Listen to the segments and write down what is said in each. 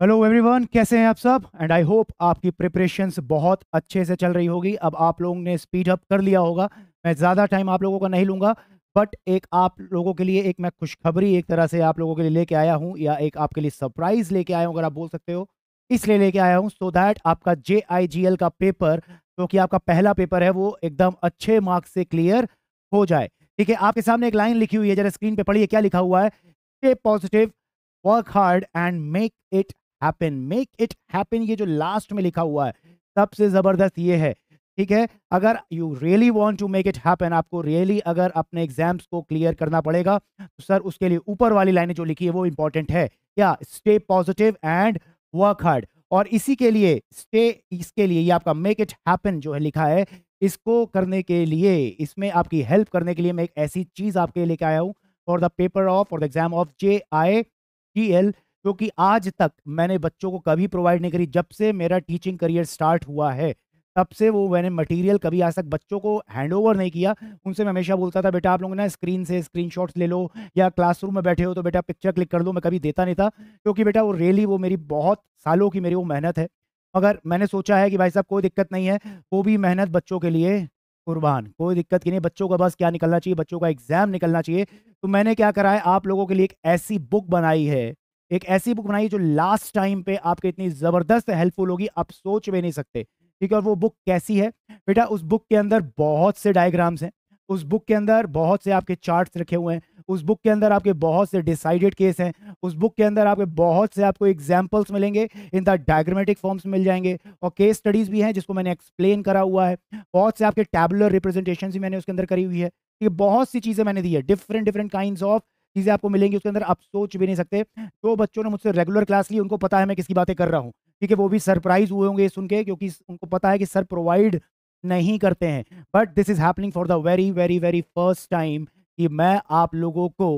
Hello everyone, कैसे हैं आप सब? एंड आई होप आपकी प्रिपरेशंस बहुत अच्छे से चल रही होगी। अब आप लोगों ने स्पीड अप कर लिया होगा। मैं ज़्यादा टाइम आप लोगों का नहीं लूँगा, बट एक आप लोगों के लिए एक मैं खुशखबरी एक तरह से आप लोगों के लिए लेके आया हूँ, या एक आपके लिए सरप्राइज़ लेके आया हूँ अगर आप बोल सकते हो। इसलिए लेके आया हूँ सो दैट आपका JIGL का पेपर, जो कि आपका पहला पेपर है, वो एकदम अच्छे मार्क्स से क्लियर हो जाए। ठीक है, आपके सामने एक लाइन लिखी हुई है, ज़रा स्क्रीन पे पढ़िए क्या लिखा हुआ है। Stay positive, work hard and make it happen. Make it happen, ये जो लास्ट में लिखा हुआ है सबसे जबरदस्त ये है। ठीक है, अगर you really want to make it happen, आपको रियली अगर अपने एग्जाम्स को क्लियर करना पड़ेगा, तो सर उसके लिए ऊपर वाली लाइनें जो लिखी है वो इंपॉर्टेंट है। क्या? Stay positive and work hard. और इसी के लिए स्टे, इसके लिए ये आपका मेक इट हैपन जो है लिखा है, इसको करने के लिए, इसमें आपकी हेल्प करने के लिए मैं एक ऐसी चीज आपके लिए लेके आया हूँ for the paper of, for the exam of JIGL, जो कि आज तक मैंने बच्चों को कभी प्रोवाइड नहीं करी। जब से मेरा टीचिंग करियर स्टार्ट हुआ है, तब से वो मैंने मटेरियल कभी आज तक बच्चों को हैंडओवर नहीं किया। उनसे मैं हमेशा बोलता था, बेटा आप लोग ना स्क्रीन से स्क्रीनशॉट्स ले लो, या क्लासरूम में बैठे हो तो बेटा पिक्चर क्लिक कर लो। मैं कभी देता नहीं था, क्योंकि बेटा वो रियली वो मेरी बहुत सालों की मेरी वो मेहनत है। मगर मैंने सोचा है कि भाई साहब कोई दिक्कत नहीं है, वो भी मेहनत बच्चों के लिए कुर्बान, कोई दिक्कत की नहीं। बच्चों का बस क्या निकलना चाहिए, बच्चों का एग्जाम निकलना चाहिए। तो मैंने क्या करा है, आप लोगों के लिए एक ऐसी बुक बनाई है, एक ऐसी बुक बनाई जो लास्ट टाइम पे आपके इतनी ज़बरदस्त हेल्पफुल होगी, आप सोच भी नहीं सकते। ठीक है, और वो बुक कैसी है? बेटा उस बुक के अंदर बहुत से डायग्राम्स हैं, उस बुक के अंदर बहुत से आपके चार्ट्स रखे हुए हैं, उस बुक के अंदर आपके बहुत से डिसाइडेड केस हैं, उस बुक के अंदर आपके बहुत से आपको एग्जाम्पल्स मिलेंगे, इन द डायग्रामेटिक फॉर्म्स मिल जाएंगे, और केस स्टडीज भी हैं जिसको मैंने एक्सप्लेन करा हुआ है। बहुत से आपके टैबुलर रिप्रेजेंटेशन भी मैंने उसके अंदर करी हुई है। ये बहुत सी चीज़ें मैंने दी है, डिफरेंट डिफरेंट काइंड ऑफ चीज़ें आपको मिलेंगी उसके अंदर, आप सोच भी नहीं सकते। जो बच्चों ने मुझसे रेगुलर क्लास ली उनको पता है मैं किसकी बातें कर रहा हूँ। ठीक है, वो भी सरप्राइज हुए होंगे ये सुन के, क्योंकि उनको पता है कि सर प्रोवाइड नहीं करते हैं, but this is happening for the very very very first time, कि मैं आप लोगों को,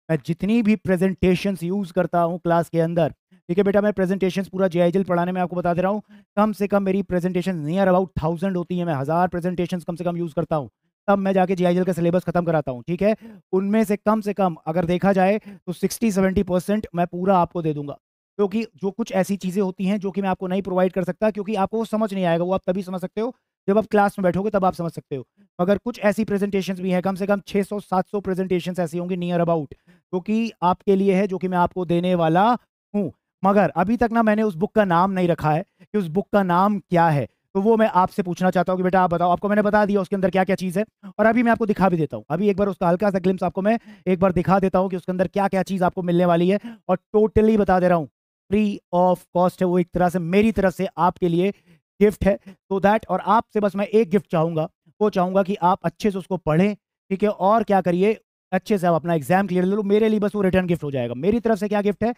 मैं जितनी भी प्रेजेंटेशंस यूज करता हूँ क्लास के अंदर, ठीक है बेटा, मैं प्रेजेंटेशंस पूरा JIGL पढ़ाने में आपको बता दे रहा हूँ, कम से कम मेरी प्रेजेंटेशन नियर अबाउट 1000 होती है। मैं 1000 प्रेजेंटेशंस कम से कम यूज करता हूँ, तब मैं जाके JIGL का सिलेबस खत्म कराता हूँ। ठीक है, उनमें से कम अगर देखा जाए तो 60-70% मैं पूरा आपको दे दूंगा, क्योंकि जो कुछ ऐसी चीजें होती हैं जो कि मैं आपको नहीं प्रोवाइड कर सकता, क्योंकि आपको वो समझ नहीं आएगा। वो आप तभी समझ सकते हो जब आप क्लास में बैठोगे, तब आप समझ सकते हो। मगर कुछ ऐसी प्रेजेंटेशंस भी हैं, कम से कम 600-700 प्रेजेंटेशंस ऐसी होंगी नियर अबाउट, जो कि आपके लिए है, जो कि मैं आपको देने वाला हूँ। मगर अभी तक ना मैंने उस बुक का नाम नहीं रखा है कि उस बुक का नाम क्या है। तो वो मैं आपसे पूछना चाहता हूँ कि बेटा आप बताओ, आपको मैंने बता दिया उसके अंदर क्या क्या चीज़ है, और अभी मैं आपको दिखा भी देता हूँ। अभी एक बार उसका हल्का सा ग्लिम्स आपको मैं एक बार दिखा देता हूँ कि उसके अंदर क्या क्या चीज़ आपको मिलने वाली है, और टोटली बता दे रहा हूँ, फ्री ऑफ कॉस्ट है। वो एक तरह से मेरी तरफ से आपके लिए गिफ्ट है, तो दैट, और आपसे बस मैं एक गिफ्ट चाहूंगा, वो चाहूंगा कि आप अच्छे से उसको पढ़ें। ठीक है, और क्या करिए, अच्छे से आप अपना एग्जाम क्लियर ले लो। मेरे लिए बस वो रिटर्न गिफ्ट हो जाएगा। मेरी तरफ से क्या गिफ्ट है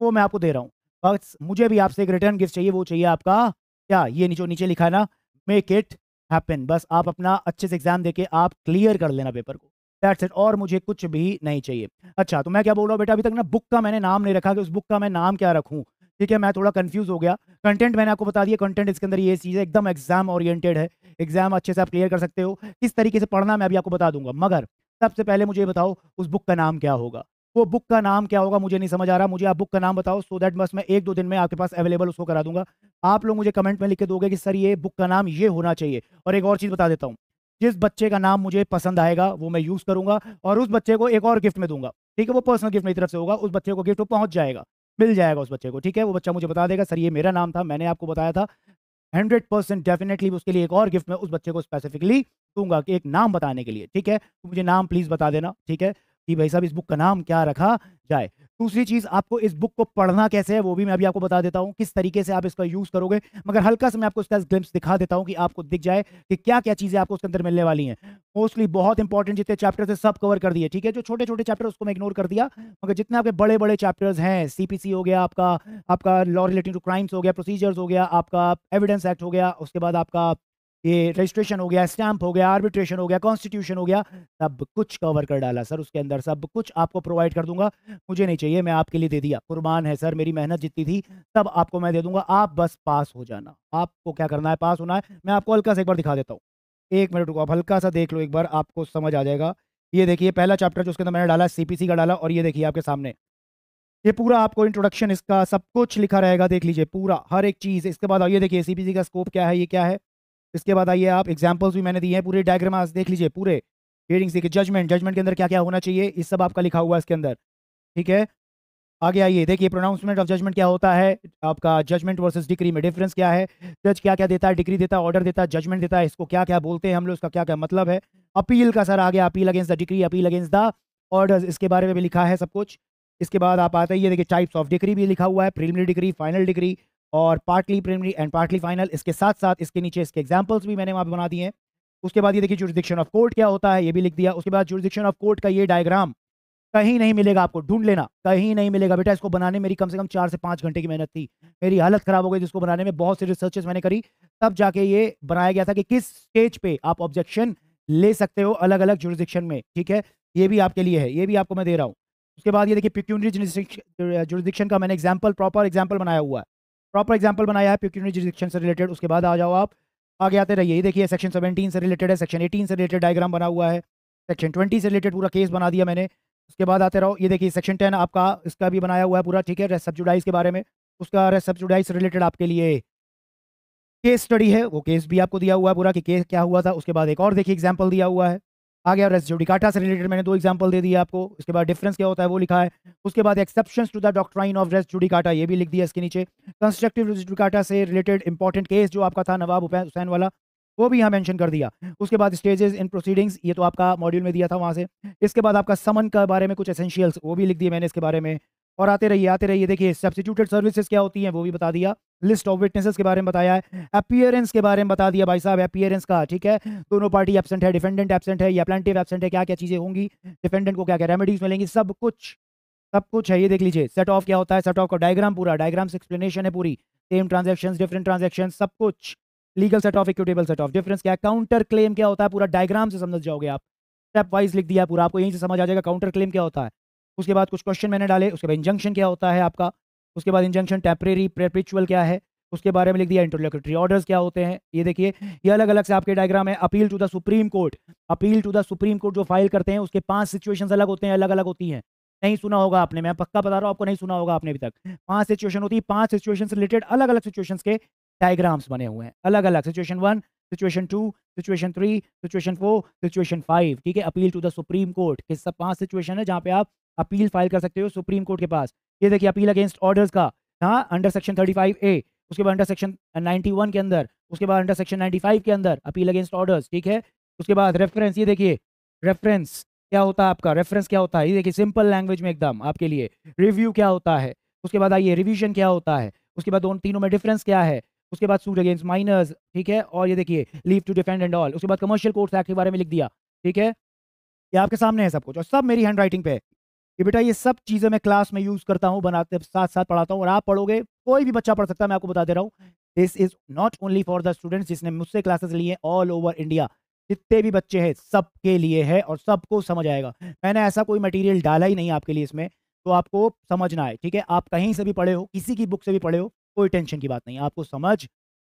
वो मैं आपको दे रहा हूँ। बस मुझे भी आपसे एक रिटर्न गिफ्ट चाहिए, वो चाहिए आपका क्या, ये नीचे नीचे लिखा है ना, मेक इट हैपन। बस आप अपना अच्छे से एग्जाम देके आप क्लियर कर लेना पेपर को, दैट्स इट, और मुझे कुछ भी नहीं चाहिए। अच्छा, तो मैं क्या बोल रहा हूँ बेटा, अभी तक ना बुक का मैंने नाम नहीं रखा कि उस बुक का मैं नाम क्या रखूँ। ठीक है, मैं थोड़ा कंफ्यूज हो गया। कंटेंट मैंने आपको बता दिया, कंटेंट इसके अंदर ये चीज़ है, एकदम एग्जाम ओरिएंटेड है, एग्जाम अच्छे से आप क्लियर कर सकते हो। किस तरीके से पढ़ना मैं अभी आपको बता दूंगा, मगर सबसे पहले मुझे ये बताओ उस बुक का नाम क्या होगा। वो बुक का नाम क्या होगा मुझे नहीं समझ आ रहा, मुझे आप बुक का नाम बताओ, सो दैट बस मैं 1-2 दिन में आपके पास अवेलेबल उसको करा दूंगा। आप लोग मुझे कमेंट में लिख के दोगे कि सर ये बुक का नाम ये होना चाहिए। और एक और चीज़ बता देता हूँ, जिस बच्चे का नाम मुझे पसंद आएगा वो मैं यूज़ करूंगा, और उस बच्चे को एक और गिफ्ट में दूंगा। ठीक है, वो पर्सनल गिफ्ट मेरी तरफ से होगा, उस बच्चे को गिफ्ट वो पहुंच जाएगा, मिल जाएगा उस बच्चे को। ठीक है, वो बच्चा मुझे बता देगा सर ये मेरा नाम था, मैंने आपको बताया था। 100% डेफिनेटली उसके लिए एक और गिफ्ट मैं उस बच्चे को स्पेसिफिकली दूंगा, कि एक नाम बताने के लिए। ठीक है, तो मुझे नाम प्लीज बता देना। ठीक है, कि भाई साहब इस बुक का नाम क्या रखा जाए। दूसरी चीज, आपको इस बुक को पढ़ना कैसे है वो भी मैं अभी आपको बता देता हूँ, किस तरीके से आप इसका यूज करोगे। मगर हल्का से मैं आपको इसका ग्लिम्स दिखा देता हूँ कि आपको दिख जाए कि क्या क्या चीजें आपको उसके अंदर मिलने वाली हैं। मोस्टली बहुत इंपॉर्टेंट जितने चैप्टर्स है सब कवर कर दिए। ठीक है, जो छोटे छोटे चैप्टर उसको मैं इग्नोर कर दिया, मगर जितने आपके बड़े बड़े चैप्टर्स हैं, CPC हो गया आपका, आपका लॉ रिलेटिंग टू क्राइम्स हो गया, प्रोसीजर्स हो गया आपका, एविडेंस एक्ट हो गया, उसके बाद आपका ये रजिस्ट्रेशन हो गया, स्टैंप हो गया, आर्बिट्रेशन हो गया, कॉन्स्टिट्यूशन हो गया, सब कुछ कवर कर डाला सर उसके अंदर, सब कुछ आपको प्रोवाइड कर दूंगा। मुझे नहीं चाहिए, मैं आपके लिए दे दिया, कुर्बान है सर, मेरी मेहनत जितनी थी सब आपको मैं दे दूंगा। आप बस पास हो जाना, आपको क्या करना है, पास होना है। मैं आपको हल्का सा एक बार दिखा देता हूँ, 1 मिनट रुको, आप हल्का सा देख लो एक बार, आपको समझ आ जाएगा। ये देखिए पहला चैप्टर जो उसके अंदर मैंने डाला, CPC का डाला, और ये देखिए आपके सामने ये पूरा आपको इंट्रोडक्शन इसका सब कुछ लिखा रहेगा, देख लीजिए पूरा हर एक चीज़। इसके बाद आइए देखिए सीपीसी का स्कोप क्या है, ये क्या है। इसके बाद आइए आप एग्जांपल्स भी मैंने दिए हैं, पूरे डायग्राम्स देख लीजिए पूरे। हेडिंग्स देखिए, जजमेंट, जजमेंट के अंदर क्या क्या होना चाहिए, इस सब आपका लिखा हुआ है इसके अंदर, ठीक है। आगे आइए देखिए प्रोनाउंसमेंट ऑफ जजमेंट क्या होता है, आपका जजमेंट वर्सेस डिक्री में डिफरेंस क्या है, जज क्या क्या देता है, डिक्री देता है, ऑर्डर देता है, जजमेंट देता है, इसको क्या क्या बोलते हैं हम लोग, इसका क्या क्या मतलब है। अपील का सर आ गया, appeal against the decree, appeal against the orders, इसके बारे में भी लिखा है सब कुछ। इसके बाद आप आते हैं, ये देखिए टाइप्स ऑफ डिक्री भी लिखा हुआ है, प्रीलिमिनरी डिक्री, फाइनल डिक्री और partly preliminary and partly final. इसके साथ साथ इसके नीचे इसके एग्जाम्पल्स भी मैंने वहाँ पे बना दिए हैं। उसके बाद ये देखिए जुरिसडिक्शन ऑफ कोर्ट क्या होता है, ये भी लिख दिया। उसके बाद जुरिसडिक्शन ऑफ कोर्ट का ये डायग्राम कहीं नहीं मिलेगा आपको, ढूंढ लेना, कहीं नहीं मिलेगा बेटा। इसको बनाने में मेरी कम से कम 4 से 5 घंटे की मेहनत थी, मेरी हालत खराब हो गई जिसको बनाने में, बहुत सी रिसर्चेस मैंने करी, तब जाके ये बनाया गया था कि किस स्टेज पे आप ऑब्जेक्शन ले सकते हो अलग अलग जुरिसडिक्शन में, ठीक है। ये भी आपके लिए है, ये भी आपको मैं दे रहा हूँ। उसके बाद ये देखिए पिक्यूनरी जुरिसडिक्शन का मैंने एग्जाम्पल, प्रॉपर एग्जाम्पल बनाया हुआ है, प्रॉपर एग्जाम्पल बनाया है पिक्यूनरी जुरिसडिक्शन से रिलेटेड। उसके बाद आ जाओ आप, आगे आते रहिए। ये देखिए सेक्शन 17 से रिलेटेड है, सेक्शन 18 से रिलेटेड डायग्राम बना हुआ है, सेक्शन 20 से रिलेटेड पूरा केस बना दिया मैंने। उसके बाद आते रहो, ये देखिए सेक्शन 10 आपका इसका भी बनाया हुआ है पूरा, ठीक है, रेस सब्जुडाइज के बारे में। उसका रेस सब्जुडाइज से रिलेटेड आपके लिए केस स्टडी है, वो केस भी आपको दिया हुआ है पूरा कि केस क्या हुआ था। उसके बाद एक और देखिए एग्जाम्पल दिया हुआ है। आ गया रेस जुडिकाटा से रिलेटेड, मैंने 2 एग्जाम्पल दे दिए आपको। उसके बाद डिफरेंस क्या होता है वो लिखा है। उसके बाद exceptions to the doctrine of res judicata, ये भी लिख दिया इसके नीचे। कंस्ट्रक्टिव जुडिकाटा से रिलेटेड इंपॉर्टेंट केस जो आपका था नवाब हुसैन वाला, वो भी यहाँ मेंशन कर दिया। उसके बाद स्टेजेस इन प्रोसीडिंग्स, ये तो आपका मॉड्यूल में दिया था वहाँ से। इसके बाद आपका समन के बारे में कुछ एसेंशियल्स, वो भी लिख दिए मैंने इसके बारे में। और आते रहिए आते रहिए, देखिए सब्स्टिट्यूटेड सर्विसेज क्या होती हैं वो भी बता दिया। लिस्ट ऑफ विटनेसेस के बारे में बताया है। अपीयरेंस के बारे में बता दिया भाई साहब, अपीयरेंस का, ठीक है। दोनों पार्टी एब्सेंट है, डिफेंडेंट एब्सेंट है या प्लांटिव एब्सेंट है, क्या क्या चीजें होंगी, डिफेंडेंट को क्या क्या रेमेडीज मिलेंगी, सब कुछ, सब कुछ है। ये देख लीजिए सेट ऑफ क्या होता है, सेट ऑफ का डायग्राम, पूरा डायग्राम से एक्सप्लेनेशन है पूरी। सेम ट्रांजेक्शन, डिफरेंट ट्रांजेक्शन, सब कुछ। Legal set of, equitable set of, difference क्या है, काउंटर क्लेम क्या होता है, पूरा डायग्राम से समझ जाओगे आप। स्टेप वाइज लिख दिया पूरा, आपको यहीं से समझ आ जाएगा काउंटर क्लेम क्या होता है। उसके बाद कुछ क्वेश्चन मैंने डाले। उसके बाद इंजंक्शन क्या होता है आपका। उसके बाद इंजंक्शन टेम्परेरी परपेचुअल क्या है, उसके बारे में लिख दिया। इंटरलोक्यूटरी ऑर्डर्स क्या होते हैं, ये देखिए, ये अलग अलग से आपके डायग्राम है। Appeal to the Supreme Court, appeal to the Supreme Court जो फाइल करते हैं उसके 5 सिचुएशंस अलग होते हैं, अलग अलग होती हैं। नहीं सुना होगा आपने, मैं पक्का बता रहा हूँ आपको, नहीं सुना होगा आपने अभी तक। 5 सिचुएशन होती है, 5 सिचुएशन से रिलेटेड अलग अलग सिचुएशंस के डायग्राम्स बने हुए हैं, अलग अलग। Situation 1, situation 2, situation 3, situation 4, situation 5, ठीक है। Appeal to the Supreme Court के सब 5 सिचुएशन है जहाँ पे आप अपील फाइल कर सकते हो सुप्रीम कोर्ट के पास। ये देखिए अपील अगेंस्ट ऑर्डर्स का, हाँ, अंडर सेक्शन 35A, उसके बाद अंडर सेक्शन 91 के अंदर, उसके बाद अंडर सेक्शन 95 के अंदर अपील अगेंस्ट ऑर्डर्स, ठीक है। उसके बाद रेफरेंस, ये देखिए रेफरेंस क्या होता है आपका, रेफरेंस क्या होता है, ये देखिए सिंपल लैंग्वेज में एकदम आपके लिए। रिव्यू क्या होता है, उसके बाद आइए रिवीजन क्या होता है, उसके बाद दोनों तीनों में डिफरेंस क्या है, उसके बाद सूट अगेंस्ट माइनर्स, ठीक है। और ये देखिए leave to defend and all. उसके बाद कमर्शियल कोर्ट्स एक्ट के बारे में लिख दिया, ठीक है। ये आपके सामने है सब कुछ, और सब मेरी हैंड राइटिंग पे है कि बेटा ये सब चीज़ें मैं क्लास में यूज़ करता हूँ, बनाते साथ साथ पढ़ाता हूँ, और आप पढ़ोगे, कोई भी बच्चा पढ़ सकता है, मैं आपको बता दे रहा हूँ। This is not only for the students जिसने मुझसे क्लासेस ली हैं, ऑल ओवर इंडिया जितने भी बच्चे हैं सबके लिए है, और सबको समझ आएगा। मैंने ऐसा कोई मटेरियल डाला ही नहीं आपके लिए इसमें, तो आपको समझना है, ठीक है। आप कहीं से भी पढ़े हो, किसी की बुक से भी पढ़े हो, कोई टेंशन की बात नहीं, आपको समझ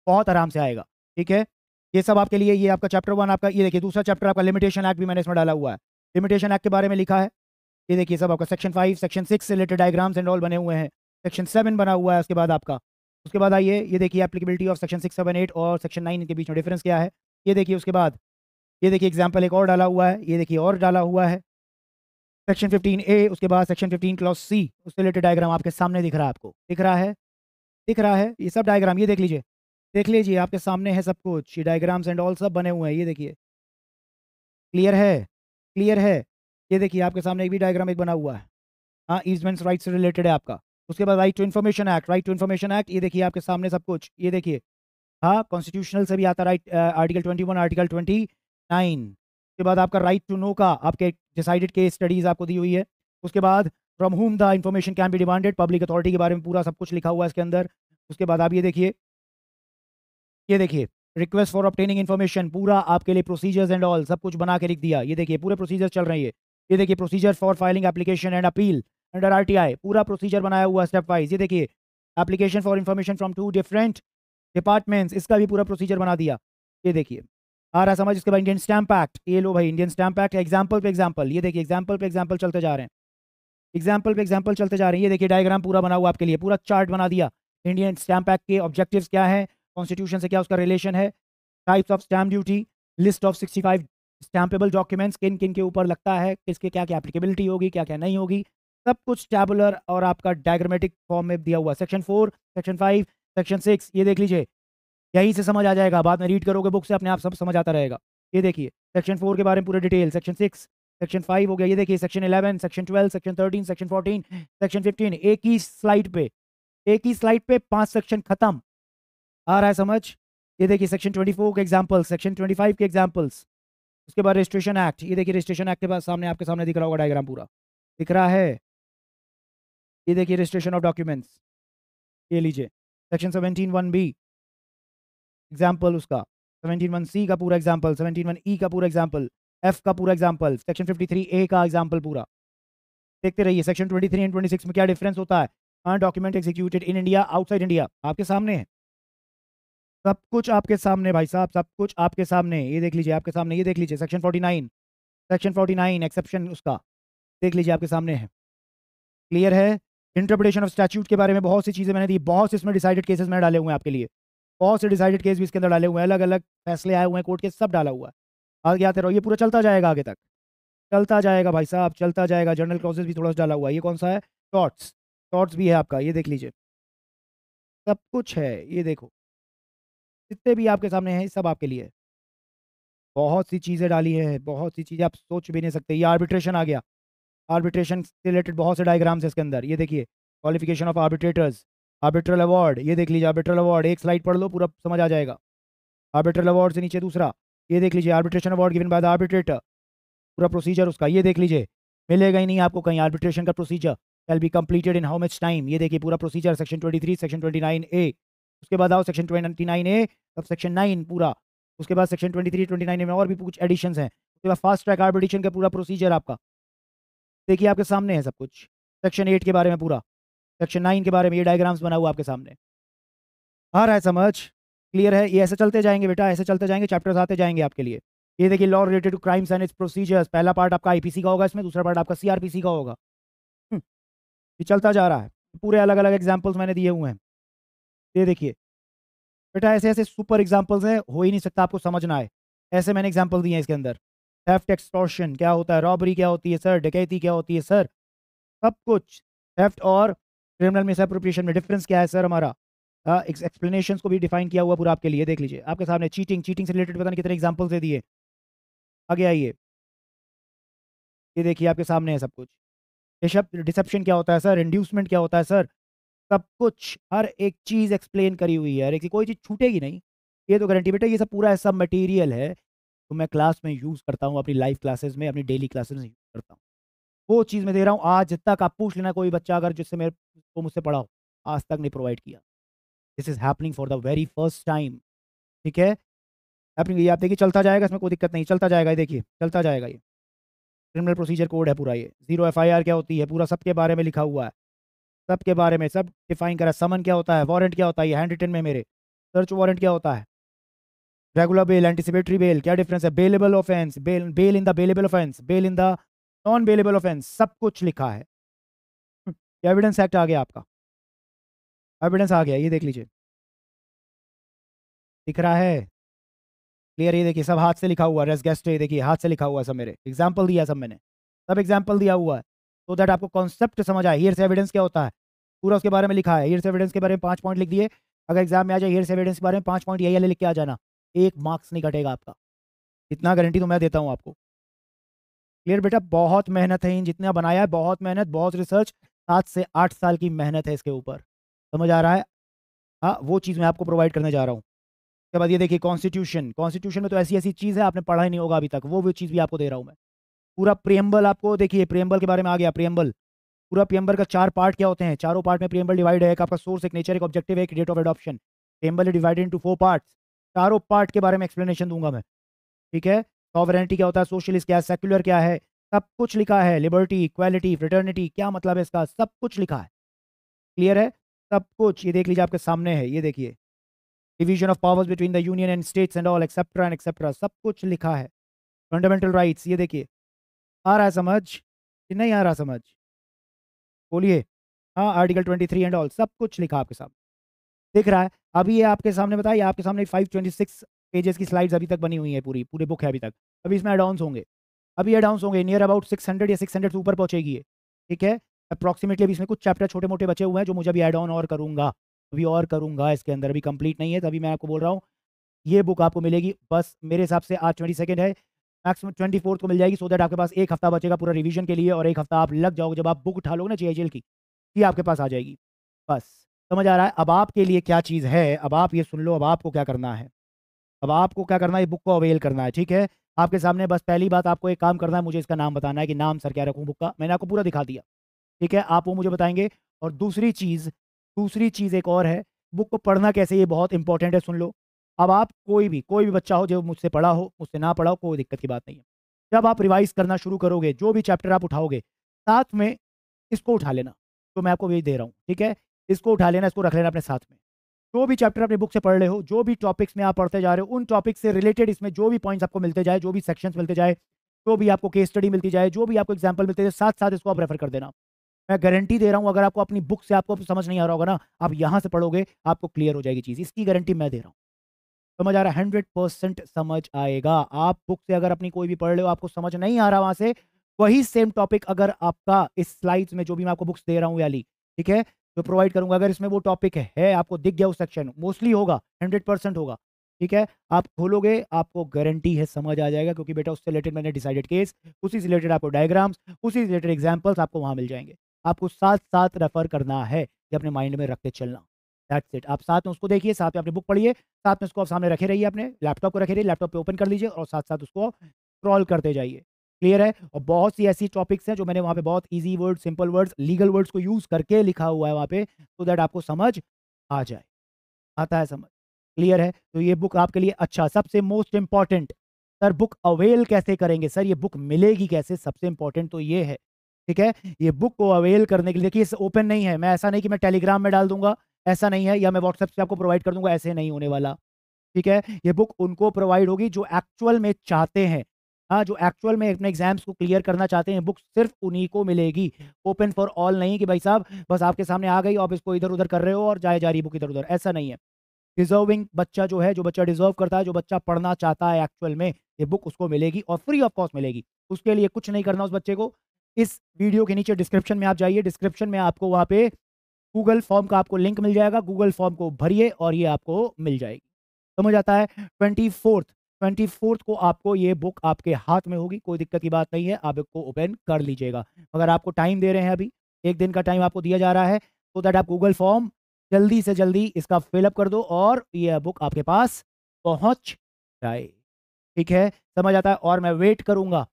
बहुत आराम से आएगा, ठीक है। ये सब आपके लिए, ये आपका चैप्टर 1 आपका, ये देखिए दूसरा चैप्टर आपका लिमिटेशन एक्ट भी मैंने इसमें डाला हुआ है। लिमिटेशन एक्ट के बारे में लिखा है, ये देखिए सब आपका सेक्शन 5, सेक्शन 6 से रिलेटेड डायग्राम्स एंड ऑल बने हुए हैं। सेक्शन 7 बना हुआ है उसके बाद आपका। उसके बाद आइए, ये देखिए एप्लीकेबिलिटी ऑफ सेक्शन 6, 7, 8 और सेक्शन 9 के बीच में डिफरेंस क्या है, ये देखिए। उसके बाद ये देखिए एग्जाम्पल एक और डाला हुआ है, ये देखिए और डाला हुआ है सेक्शन 15A। उसके बाद सेक्शन 15 क्लॉज C, उससे रिलेटेड डायग्राम आपके सामने दिख रहा है, आपको दिख रहा है, दिख रहा है, ये सब डायग्राम, ये देख लीजिए, देख लीजिए आपके सामने है सब कुछ, ये डायग्राम्स एंड ऑल सब बने हुए हैं, ये देखिए। क्लियर है, क्लियर है। ये देखिए आपके सामने एक भी डायग्राम एक बना हुआ है, हाँ, ईजमेंट्स राइट से रिलेटेड है आपका। उसके बाद Right to Information Act, Right to Information Act, ये देखिए आपके सामने सब कुछ, ये देखिए, हाँ, कॉन्स्टिट्यूशनल से भी आता, राइट, आर्टिकल 21, आर्टिकल 29। उसके बाद आपका राइट टू नो का आपके डिसाइडेड केस स्टडीज आपको दी हुई है। उसके बाद from home the information can be demanded, public authority के बारे में पूरा सब कुछ लिखा हुआ है इसके अंदर। उसके बाद आप ये देखिए, ये देखिए रिक्वेस्ट फॉर ऑब्टेनिंग इन्फॉर्मेशन, पूरा आपके लिए प्रोसीजर्स एंड ऑल सब कुछ बना के लिख दिया, ये देखिए पूरे प्रोसीजर चल रही है। ये देखिए procedure for filing application and appeal under RTI, पूरा प्रोसीजर बनाया हुआ स्टेप वाइज। ये देखिए application for information from 2 different departments, इसका भी पूरा प्रोसीजर बना दिया, ये देखिए आ रहा समझ। इसके बाद इंडियन स्टैम्प एक्ट, ये लो भाई, इंडियन स्टैम्प एक्ट एग्जाम्पल पे एग्जाम्पल, ये देखिए एग्जाम्पल पे एग्जाम्पल चलते जा रहे हैं। एग्जाम्पल पे एग्जाम्पल चलते जा रहे हैं। ये देखिए डायग्राम पूरा बना हुआ आपके लिए, पूरा चार्ट बना दिया। इंडियन स्टैम्प एक्ट के ऑब्जेक्टिव्स क्या है, कॉन्स्टिट्यूशन से क्या उसका रिलेशन है, types of stamp duty, list of 65 stampable documents, किन किन के ऊपर लगता है, किसके क्या क्या एप्लीकेबिलिटी होगी, क्या क्या नहीं होगी, सब कुछ टैबुलर और आपका डायग्रामेटिक फॉर्म में दिया हुआ। सेक्शन 4, सेक्शन 5, सेक्शन 6, ये देख लीजिए, यहीं से समझ आ जाएगा। बाद में रीड करोगे बुक से अपने आप सब समझ आता रहेगा। ये देखिए सेक्शन 4 के बारे में पूरे डिटेल, सेक्शन 6, सेक्शन 5 हो गया, ये देखिए section 11, section 12, section 13, section 14, section 15, एक ही स्लाइड पे 5 सेक्शन खत्म। आ रहा है समझ? ये देखिए सेक्शन 24 के एग्जांपल्स, सेक्शन 25 के एग्जांपल्स। उसके बाद रजिस्ट्रेशन एक्ट, ये देखिए रजिस्ट्रेशन एक्ट के बाद सामने आपके सामने दिख रहा होगा डायग्राम पूरा दिख रहा है। ये देखिए रजिस्ट्रेशन ऑफ डॉक्यूमेंट्स, ये लीजिए सेक्शन 17(1)(b) एग्जाम्पल उसका, 17(1)(c) का पूरा एग्जाम्पल, 17(1)(e) का पूरा एग्जाम्पल, एफ का पूरा एग्जाम्पल, सेक्शन 53(a) का एग्जाम्पल पूरा। देखते रहिए सेक्शन 23 एंड 26 में क्या डिफरेंस होता है। Document executed in India, outside India, आपके सामने है सब कुछ, आपके सामने भाई साहब, सब कुछ आपके सामने। ये देख लीजिए आपके सामने, ये देख लीजिए सेक्शन 49, सेक्शन 49 एक्सेप्शन उसका देख लीजिए आपके सामने है। क्लियर है? इंटरप्रिटेशन ऑफ स्टैट्यूट के बारे में बहुत सी चीज़ें मैंने दी, बहुत से इसमें डिसाइडेड केसेस मैंने डाले हुए हैं आपके लिए, बहुत से डिसाइडेड केस भी इसके अंदर डाले हुए हैं, अलग अलग फैसले आए हुए हैं कोर्ट के, सब डाला हुआ है। आगे आते रहो, ये पूरा चलता जाएगा आगे तक, चलता जाएगा भाई साहब, चलता जाएगा। जर्नल क्लॉजेस भी थोड़ा सा डाला हुआ है। ये कौन सा है? शॉर्ट्स, शॉर्ट्स भी है आपका, ये देख लीजिए सब कुछ है। ये देखो जितने भी आपके सामने हैं सब आपके लिए है। बहुत सी चीज़ें डाली है, बहुत सी चीज़ें आप सोच भी नहीं सकते। ये आर्बिट्रेशन आ गया, आर्बिट्रेशन से रिलेटेड बहुत से डायग्राम्स है इसके अंदर। ये देखिए qualification of arbitrators, arbitral award, ये देख लीजिए आर्बिट्रल अवार्ड, एक स्लाइड पढ़ लो पूरा समझ आ जाएगा। आर्बिट्रल अवार्ड से नीचे दूसरा, ये देख लीजिए arbitration award given by the arbitrator, पूरा प्रोसीजर उसका ये देख लीजिए। मिलेगा ही नहीं आपको कहीं आर्बिट्रेशन का procedure, can be completed in how much time, ये देखिए पूरा प्रोसीजर सेक्शन 23, सेक्शन 29A। उसके बाद आओ सेक्शन 29A, अब सेक्शन 9 पूरा। उसके बाद सेक्शन 23, 29A में और भी कुछ एडिशंस हैं। उसके बाद फास्ट ट्रैक आर्बिट्रेशन का पूरा प्रोसीजर आपका देखिए आपके सामने है सब कुछ। सेक्शन 8 के बारे में पूरा, सेक्शन 9 के बारे में ये डायग्राम्स बना हुआ आपके सामने। आ रहा है समझ? क्लियर है? ये ऐसे चलते जाएंगे बेटा, ऐसे चलते जाएंगे, चैप्टर्स आते जाएंगे आपके लिए। ये देखिए law related to crimes and its procedures, पहला पार्ट आपका आईपीसी का होगा इसमें, दूसरा पार्ट आपका सीआरपीसी का होगा। ये चलता जा रहा है, पूरे अलग अलग एग्जाम्पल्स मैंने दिए हुए हैं। ये देखिए बेटा ऐसे ऐसे सुपर एग्जाम्पल्स हैं, हो ही नहीं सकता आपको समझना है, ऐसे मैंने एग्जाम्पल दिए हैं इसके अंदर। थेफ्ट एक्सटॉर्शन क्या होता है, रॉबरी क्या होती है सर, डकैती क्या होती है सर, सब कुछ। थेफ्ट और क्रिमिनल मिसअप्रोप्रिएशन में डिफरेंस क्या है सर हमारा, एक्सप्लेनेशन को भी डिफाइन किया हुआ पूरा आपके लिए। देख लीजिए आपके सामने चीटिंग, चीटिंग से रिलेटेड पता नहीं कितने एग्जाम्पल्स दे दिए। आगे आइए, ये देखिए आपके सामने है सब कुछ। डिसेप्शन क्या होता है सर, इंड्यूसमेंट क्या होता है सर, सब कुछ, हर एक चीज़ एक्सप्लेन करी हुई है, हर एक कोई चीज़ छूटेगी नहीं, ये तो गारंटी बेटा। ये सब पूरा सब मटेरियल है तो मैं क्लास में यूज़ करता हूँ, अपनी लाइव क्लासेस में, अपनी डेली क्लासेस में यूज़ करता हूँ। वो चीज़ मैं दे रहा हूँ, आज तक आप पूछ लेना कोई बच्चा अगर जिससे मेरे को मुझसे पढ़ा हो, आज तक नहीं प्रोवाइड किया। This is happening for the very first time. ठीक है, हैपनिंग, ये आप देखिए चलता जाएगा, इसमें कोई दिक्कत नहीं, चलता जाएगा, ये देखिए चलता जाएगा। ये क्रिमिनल प्रोसीजर कोड है पूरा, ये जीरो एफआईआर क्या होती है पूरा सबके बारे में लिखा हुआ है, सबके बारे में सब डिफाइन करा। समन क्या होता है, वारंट क्या होता है, ये हैंड रिटन में मेरे। सर्च वारंट क्या होता है, रेगुलर बेल, एंटिसिपेटरी बेल, क्या डिफरेंस है, bailable offence, bail, bail in the bailable offence, bail in the non bailable offence, सब कुछ लिखा है। एविडेंस एक्ट आ गया आपका, एविडेंस आ गया, ये देख लीजिए दिख रहा है क्लियर। ये देखिए सब हाथ से लिखा हुआ है, रेस गेस्ट, ये देखिए हाथ से लिखा हुआ है सब, मेरे एग्जाम्पल दिया सब मैंने, सब एग्जाम्पल दिया हुआ है तो दैट आपको कॉन्सेप्ट समझ आए। हियर्स एविडेंस क्या होता है पूरा उसके बारे में लिखा है। हियर्स एविडेंस के बारे में 5 पॉइंट लिख दिए, अगर एग्जाम में आ जाए हियर्स एविडेंस के बारे में 5 पॉइंट यही वाले लिख के आ जाना, 1 मार्क्स नहीं कटेगा आपका, इतना गारंटी तो मैं देता हूँ आपको। क्लियर बेटा, बहुत मेहनत है इन जितना बनाया है, बहुत मेहनत, बहुत रिसर्च, 7 से 8 साल की मेहनत है इसके ऊपर, समझ आ रहा है? हाँ, वो चीज़ मैं आपको प्रोवाइड करने जा रहा हूँ। उसके बाद ये देखिए कॉन्स्टिट्यूशन, कॉन्स्टिट्यूशन में तो ऐसी ऐसी चीज़ है आपने पढ़ा ही नहीं होगा अभी तक, वो चीज़ भी आपको दे रहा हूँ मैं। पूरा प्रियम्बल आपको देखिए, प्रियम्बल के बारे में आ गया, प्रियम्बल पूरा, प्रियम्बल का 4 पार्ट क्या होते हैं, चारों पार्ट में प्रियम्बल डिवाइड है, एक आपका सोर्स, एक नेचर, एक ऑब्जेक्टिव, एक डेट ऑफ एडॉप्शन। प्रियम्बल है डिवाइडेड इनटू 4 पार्ट्स, चारों पार्ट के बारे में एक्सप्लेनेशन दूंगा मैं। ठीक है, सॉवरेनिटी क्या होता है, सोशलिस्ट क्या है, सेक्युलर क्या है, सब कुछ लिखा है। लिबर्टी, इक्वालिटी, फ्रेटर्निटी क्या मतलब है इसका, सब कुछ लिखा है। क्लियर है? सब कुछ ये देख लीजिए आपके सामने है, ये देखिए division of powers between the union and states and all et cetera and et cetera, सब कुछ लिखा है। फंडामेंटल राइट्स, ये देखिए आ रहा है समझ कि नहीं आ रहा समझ? बोलिए। हाँ, आर्टिकल 23 एंड ऑल सब कुछ लिखा आपके सामने दिख रहा है। अभी ये आपके सामने बताइए, आपके सामने 526 पेजेस की स्लाइड्स अभी तक बनी हुई है, पूरी पूरे बुक है अभी तक। अभी इसमें एड ऑन्स होंगे, अभी एड ऑन्स होंगे, नियर अबाउट 600 या 600 से ऊपर पहुंचेगी ये, ठीक है। अप्रॉक्सीमेटली अभी इसमें कुछ चैप्टर छोटे मोटे बचे हुए हैं जो मुझे अभी एड ऑन और करूंगा, अभी और करूंगा इसके अंदर, अभी कंप्लीट नहीं है, तभी मैं आपको बोल रहा हूँ ये बुक आपको मिलेगी। बस मेरे हिसाब से आज 22 है, मैक्सिमम 24 को मिल जाएगी, सो दैट आपके पास एक हफ्ता बचेगा पूरा रिवीजन के लिए, और एक हफ्ता आप लग जाओगे, जब आप बुक उठा लोगे ना जीआईजीएल की, ये आपके पास आ जाएगी। बस समझ आ रहा है अब आपके लिए क्या चीज़ है। अब आप ये सुन लो, अब आपको क्या करना है। अब आपको क्या करना है, बुक को अवेल करना है, ठीक है। आपके सामने बस पहली बात, आपको एक काम करना है, मुझे इसका नाम बताना है कि नाम सर क्या रखूं बुक का। मैंने आपको पूरा दिखा दिया, ठीक है, आप वो मुझे बताएंगे। और दूसरी चीज़ एक और है, बुक को पढ़ना कैसे, ये बहुत इंपॉर्टेंट है, सुन लो। अब आप कोई भी बच्चा हो जो मुझसे पढ़ा हो, मुझसे ना पढ़ा हो, कोई दिक्कत की बात नहीं है। जब आप रिवाइज करना शुरू करोगे, जो भी चैप्टर आप उठाओगे, साथ में इसको उठा लेना, तो मैं आपको यही दे रहा हूँ, ठीक है। इसको उठा लेना, इसको रख लेना अपने साथ में। जो भी चैप्टर अपनी बुक से पढ़ रहे हो, जो भी टॉपिक्स में आप पढ़ते जा रहे हो, उन टॉपिक से रिलेटेड इसमें जो भी पॉइंट्स आपको मिलते जाए, जो भी सेक्शंस मिलते जाए, जो भी आपको केस स्टडी मिलती जाए, जो भी आपको एग्जांपल मिलते जाए, साथ साथ इसको आप रेफर कर देना। मैं गारंटी दे रहा हूं, अगर आपको अपनी बुक से आपको समझ नहीं आ रहा होगा ना, आप यहां से पढ़ोगे, आपको क्लियर हो जाएगी चीज, इसकी गारंटी मैं दे रहा हूं। समझ आ रहा है? 100% समझ आएगा। आप बुक से अगर अपनी कोई भी पढ़ रहे हो, आपको समझ नहीं आ रहा वहां से, वही सेम टॉपिक अगर आपका इस स्लाइड्स में जो भी मैं आपको बुक्स दे रहा हूँ वाली, ठीक है, जो प्रोवाइड करूंगा, अगर इसमें वो टॉपिक है आपको दिख गया उस सेक्शन, मोस्टली होगा, 100% होगा, ठीक है, आप खोलोगे, आपको गारंटी है समझ आ जाएगा, क्योंकि बेटा उससे रिलेटेड मैंने डिसाइडेड केस, उसी से रिलेटेड आपको डायग्राम्स, उसी से रिलेटेड एग्जाम्पल्स आपको वहां मिल जाएंगे। आपको साथ साथ रेफर करना है, ये अपने माइंड में रखते चलना। That's it. आप साथ में उसको देखिए, साथ में अपनी बुक पढ़िए, साथ में उसको आप सामने रखे रहिए, अपने लैपटॉप को रखे रहिए, लैपटॉप पे ओपन कर लीजिए और साथ साथ उसको स्क्रॉल करते जाइए। क्लियर है? और बहुत सी ऐसी टॉपिक्स हैं जो मैंने वहाँ पे बहुत easy words, simple words, legal words को यूज करके लिखा हुआ है वहाँ पे, सो दैट आपको समझ आ जाए। आता है समझ? क्लियर है? तो ये बुक आपके लिए अच्छा, सबसे most important, sir book avail कैसे करेंगे, सर ये बुक मिलेगी कैसे, सबसे इंपॉर्टेंट तो ये है, ठीक है। ये बुक को अवेल करने के लिए, देखिए ओपन नहीं है, मैं ऐसा नहीं कि मैं टेलीग्राम में डाल दूंगा, ऐसा नहीं है, या मैं व्हाट्सएप से आपको प्रोवाइड कर दूंगा, ऐसे नहीं होने वाला, ठीक है। ये बुक उनको प्रोवाइड होगी जो एक्चुअल में चाहते हैं, हाँ, जो एक्चुअल में अपने एग्जाम्स को क्लियर करना चाहते हैं, बुक सिर्फ उन्हीं को मिलेगी। ओपन फॉर ऑल नहीं कि भाई साहब बस आपके सामने आ गई, आप इसको इधर उधर कर रहे हो और जाए जा रही बुक इधर उधर, ऐसा नहीं है। डिजर्विंग बच्चा जो है, जो बच्चा डिजर्व करता है, जो बच्चा पढ़ना चाहता है एक्चुअल में, ये बुक उसको मिलेगी और फ्री ऑफ कॉस्ट मिलेगी। उसके लिए कुछ नहीं करना उस बच्चे को, इस वीडियो के नीचे डिस्क्रिप्शन में आप जाइए, डिस्क्रिप्शन में आपको वहाँ पे गूगल फॉर्म का आपको लिंक मिल जाएगा, गूगल फॉर्म को भरिए और ये आपको मिल जाएगी। समझ आता है? 24th को आपको ये बुक आपके हाथ में होगी, कोई दिक्कत की बात नहीं है, आप इसको ओपन कर लीजिएगा। अगर आपको टाइम दे रहे हैं, अभी एक दिन का टाइम आपको दिया जा रहा है, तो दैट आप गूगल फॉर्म जल्दी से जल्दी इसका फिलअप कर दो और ये बुक आपके पास पहुंच जाए, ठीक है। समझ आता है? और मैं वेट करूंगा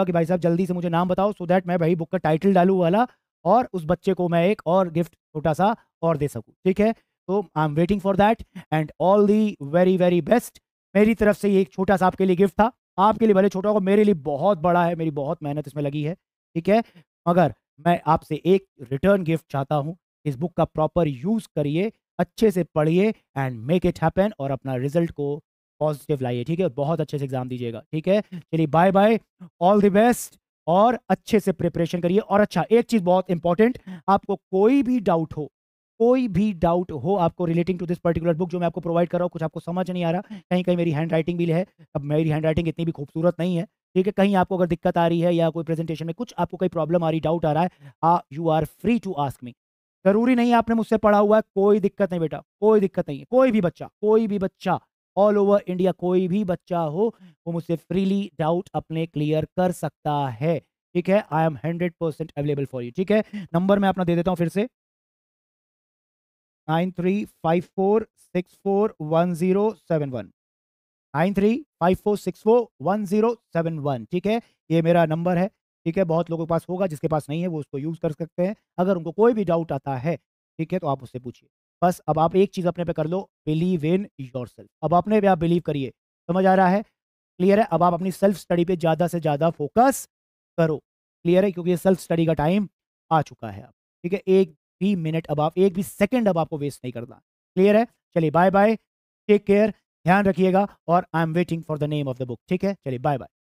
कि भाई साहब जल्दी से मुझे नाम बताओ, सो दैट मैं भाई बुक का टाइटल डालू वाला और उस बच्चे को मैं एक और गिफ्ट छोटा सा और दे सकूं, ठीक है। तो I am waiting for that and all the very very best. मेरी तरफ से ये एक छोटा सा आपके लिए गिफ्ट था, आपके लिए भले छोटा होगा, मेरे लिए बहुत बड़ा है, मेरी बहुत मेहनत इसमें लगी है, ठीक है। मगर मैं आपसे एक रिटर्न गिफ्ट चाहता हूँ, इस बुक का प्रॉपर यूज करिए, अच्छे से पढ़िए एंड मेक इट हैपन और अपना रिजल्ट को पॉजिटिव लाइए, ठीक है। बहुत अच्छे से एग्जाम दीजिएगा, ठीक है। चलिए bye bye, all the best और अच्छे से प्रिपरेशन करिए। और अच्छा, एक चीज बहुत इंपॉर्टेंट, आपको कोई भी डाउट हो आपको relating to this particular book जो मैं आपको प्रोवाइड कर रहा हूँ, कुछ आपको समझ नहीं आ रहा, कहीं कहीं मेरी हैंड राइटिंग भी है, अब मेरी हैंड राइटिंग इतनी भी खूबसूरत नहीं है, ठीक है, कहीं आपको अगर दिक्कत आ रही है या कोई प्रेजेंटेशन में कुछ आपको कोई प्रॉब्लम आ रही, डाउट आ रहा है, you are free to ask me. जरूरी नहीं है आपने मुझसे पढ़ा हुआ है, कोई दिक्कत नहीं बेटा, कोई दिक्कत नहीं है, कोई भी बच्चा ऑल ओवर इंडिया, कोई भी बच्चा हो, वो मुझसे फ्रीली डाउट अपने क्लियर कर सकता है, ठीक है। I am 100% available for you, ठीक है। नंबर मैं अपना दे देता हूँ फिर से, 9354641071, 9354641071, ठीक है। ये मेरा नंबर है, ठीक है। बहुत लोगों के पास होगा, जिसके पास नहीं है वो उसको यूज कर सकते हैं। अगर उनको कोई भी डाउट आता है, ठीक है, तो आप उससे पूछिए। बस अब आप एक चीज अपने पे कर लो, बिलीव इन योरसेल्फ। अब अपने पे आप बिलीव करिए। समझ आ रहा है? क्लियर है? अब आप अपनी सेल्फ स्टडी पे ज्यादा से ज्यादा फोकस करो। क्लियर है? क्योंकि ये सेल्फ स्टडी का टाइम आ चुका है अब, ठीक है। एक भी मिनट अब आप, एक भी सेकंड अब आपको वेस्ट नहीं करना। क्लियर है? चलिए बाय बाय, टेक केयर, ध्यान रखिएगा और I am waiting for the name of the book, ठीक है। चलिए बाय बाय।